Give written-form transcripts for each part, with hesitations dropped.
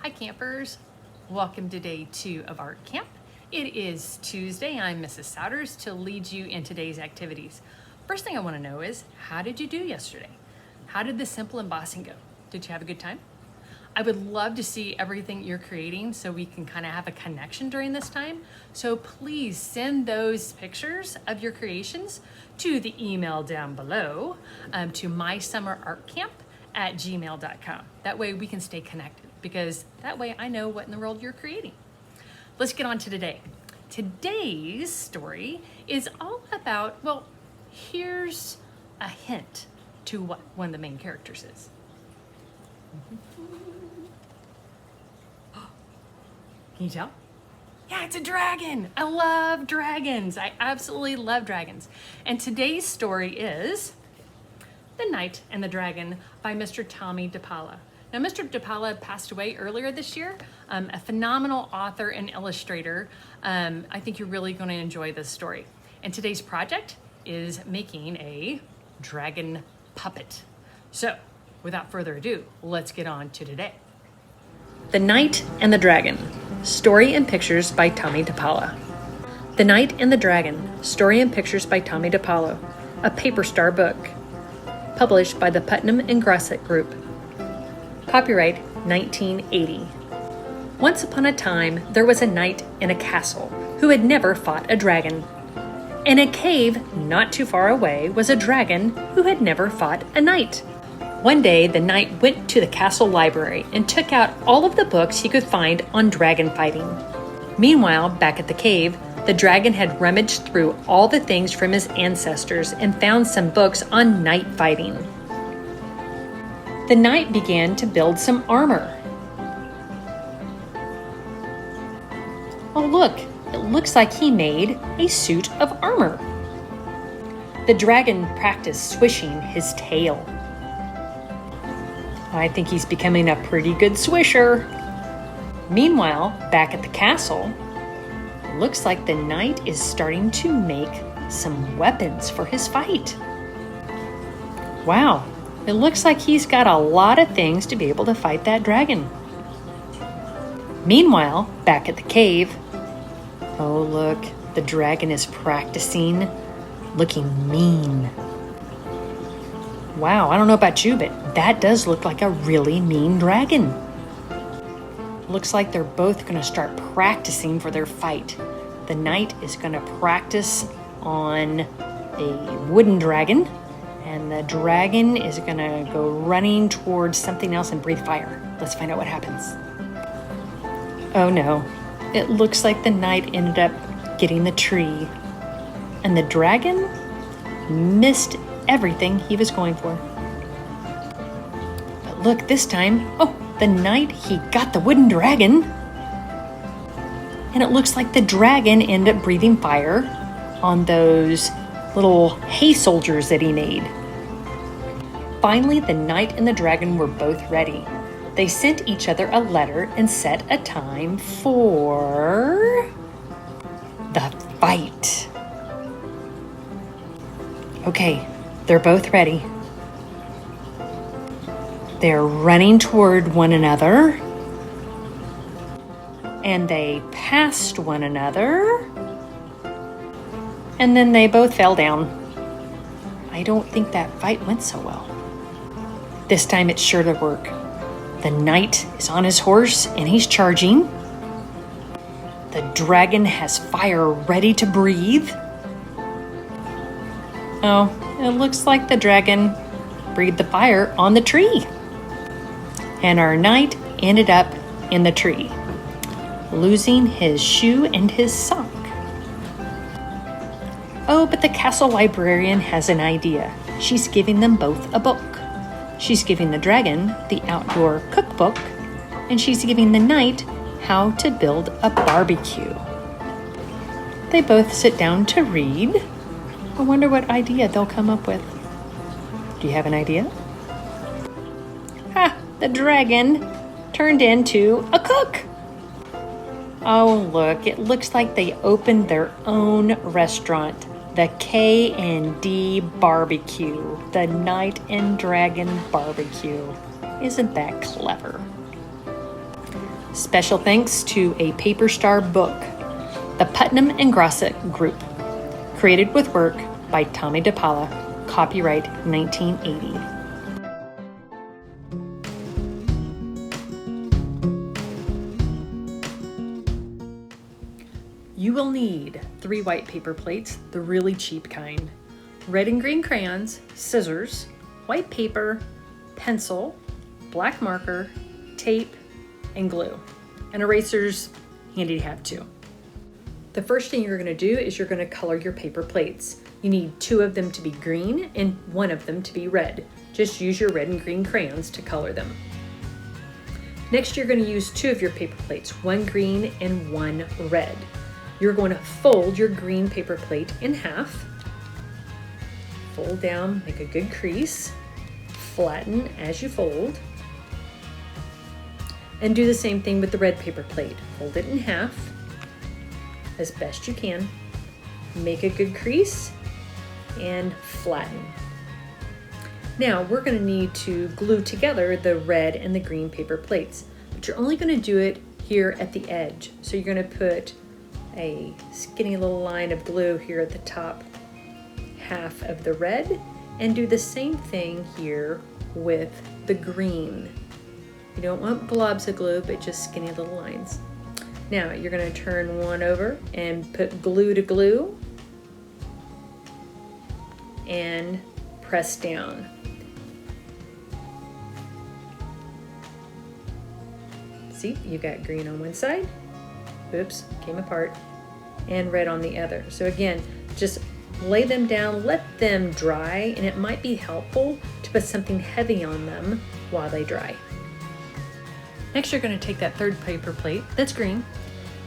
Hi campers, welcome to day 2 of art camp. It is Tuesday. I'm Mrs. Souders to lead you in today's activities. First thing I want to know is, how did you do yesterday? How did the simple embossing go? Did you have a good time? I would love to see everything you're creating so we can kind of have a connection during this time. So please send those pictures of your creations to the email down below to MySummerArtCamp@gmail.com. That way we can stay connected, because that way I know what in the world you're creating. Let's get on to today. Today's story is all about, well, here's a hint to what one of the main characters is. Can you tell? Yeah, it's a dragon. I love dragons. I absolutely love dragons. And today's story is The Knight and the Dragon by Mr. Tommy DePaola. Now, Mr. DePaola passed away earlier this year, a phenomenal author and illustrator. I think you're really going to enjoy this story. And today's project is making a dragon puppet. So, without further ado, let's get on to today. The Knight and the Dragon, story and pictures by Tommy DePaola. The Knight and the Dragon, story and pictures by Tommy DePaola, a Paper Star book, published by the Putnam and Grosset Group. Copyright 1980. Once upon a time, there was a knight in a castle who had never fought a dragon. In a cave not too far away was a dragon who had never fought a knight. One day, the knight went to the castle library and took out all of the books he could find on dragon fighting. Meanwhile, back at the cave, the dragon had rummaged through all the things from his ancestors and found some books on knight fighting. The knight began to build some armor. Oh look, it looks like he made a suit of armor. The dragon practiced swishing his tail. I think he's becoming a pretty good swisher. Meanwhile, back at the castle, it looks like the knight is starting to make some weapons for his fight. Wow. It looks like he's got a lot of things to be able to fight that dragon. Meanwhile, back at the cave, oh look, the dragon is practicing looking mean. Wow, I don't know about you, but that does look like a really mean dragon. Looks like they're both going to start practicing for their fight. The knight is going to practice on a wooden dragon, and the dragon is going to go running towards something else and breathe fire. Let's find out what happens. Oh no, it looks like the knight ended up getting the tree, and the dragon missed everything he was going for. But look, this time, oh, the knight, he got the wooden dragon, and it looks like the dragon ended up breathing fire on those little hay soldiers that he made. Finally, the knight and the dragon were both ready. They sent each other a letter and set a time for the fight. Okay, they're both ready. They're running toward one another, and they passed one another, and then they both fell down. I don't think that fight went so well. This time it's sure to work. The knight is on his horse and he's charging. The dragon has fire ready to breathe. Oh, it looks like the dragon breathed the fire on the tree. And our knight ended up in the tree, losing his shoe and his sock. Oh, but the castle librarian has an idea. She's giving them both a book. She's giving the dragon the outdoor cookbook, and she's giving the knight how to build a barbecue. They both sit down to read. I wonder what idea they'll come up with. Do you have an idea? Ha! The dragon turned into a cook. Oh, look, it looks like they opened their own restaurant. The K&D Barbecue, the Knight and Dragon Barbecue. Isn't that clever? Special thanks to a Paper Star book, The Putnam and Grosset Group. Created with work by Tommy DePaula. Copyright 1980. You will need 3 white paper plates, the really cheap kind, red and green crayons, scissors, white paper, pencil, black marker, tape, and glue. And erasers, handy to have too. The first thing you're going to do is you're going to color your paper plates. You need 2 of them to be green and 1 of them to be red. Just use your red and green crayons to color them. Next, you're going to use 2 of your paper plates, 1 green and 1 red. You're going to fold your green paper plate in half. Fold down, make a good crease. Flatten as you fold. And do the same thing with the red paper plate. Fold it in half as best you can. Make a good crease and flatten. Now we're going to need to glue together the red and the green paper plates, but you're only going to do it here at the edge. So you're going to put a skinny little line of glue here at the top half of the red and do the same thing here with the green. You don't want blobs of glue, but just skinny little lines. Now you're going to turn one over and put glue to glue and press down. See, you got green on one side, oops, came apart, and red on the other. So again, just lay them down, let them dry, and it might be helpful to put something heavy on them while they dry. Next, you're going to take that third paper plate that's green,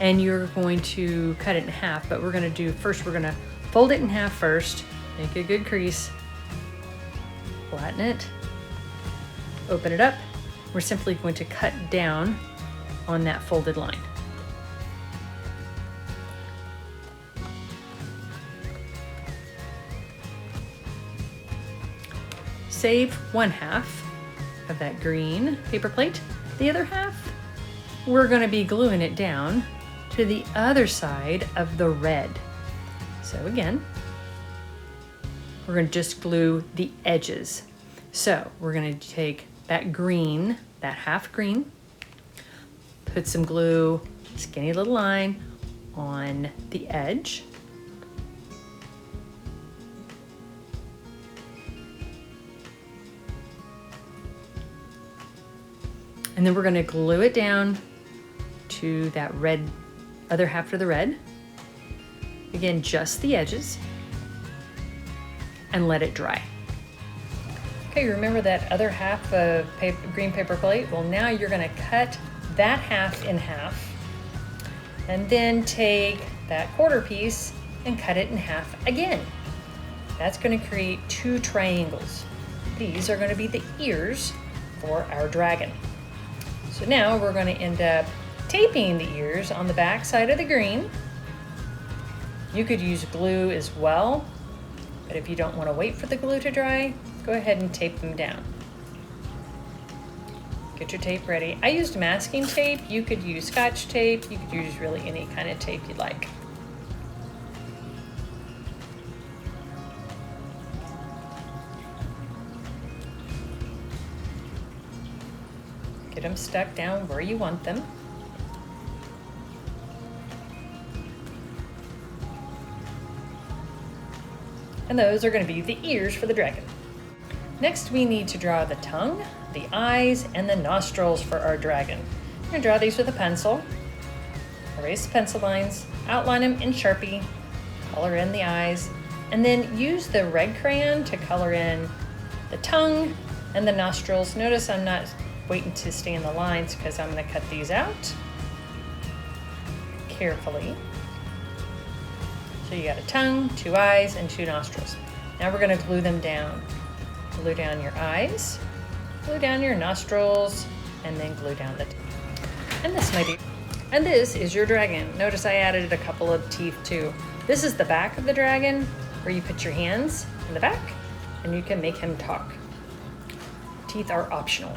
and you're going to cut it in half, but we're going to do first, we're going to fold it in half first, make a good crease, flatten it, open it up. We're simply going to cut down on that folded line. Save 1/2 of that green paper plate. The other half, we're going to be gluing it down to the other side of the red. So again, we're going to just glue the edges. So we're going to take that green, that half green, put some glue, skinny little line on the edge. And then we're going to glue it down to that red, other half of the red. Again, just the edges, and let it dry. Okay, remember that other half of green paper plate? Well, now you're going to cut that half in half, and then take that quarter piece and cut it in half again. That's going to create 2 triangles. These are going to be the ears for our dragon. So now we're going to end up taping the ears on the back side of the green. You could use glue as well, but if you don't want to wait for the glue to dry, go ahead and tape them down. Get your tape ready. I used masking tape. You could use Scotch tape. You could use really any kind of tape you like. Get them stuck down where you want them. And those are going to be the ears for the dragon. Next, we need to draw the tongue, the eyes, and the nostrils for our dragon. I'm going to draw these with a pencil. Erase the pencil lines, outline them in Sharpie, color in the eyes, and then use the red crayon to color in the tongue and the nostrils. Notice I'm not waiting to stay in the lines because I'm going to cut these out carefully. So you got a tongue, 2 eyes, and 2 nostrils. Now we're going to glue them down. Glue down your eyes, glue down your nostrils, and then glue down the teeth. And this, my dear. And this is your dragon. Notice I added a couple of teeth too. This is the back of the dragon where you put your hands in the back and you can make him talk. Teeth are optional.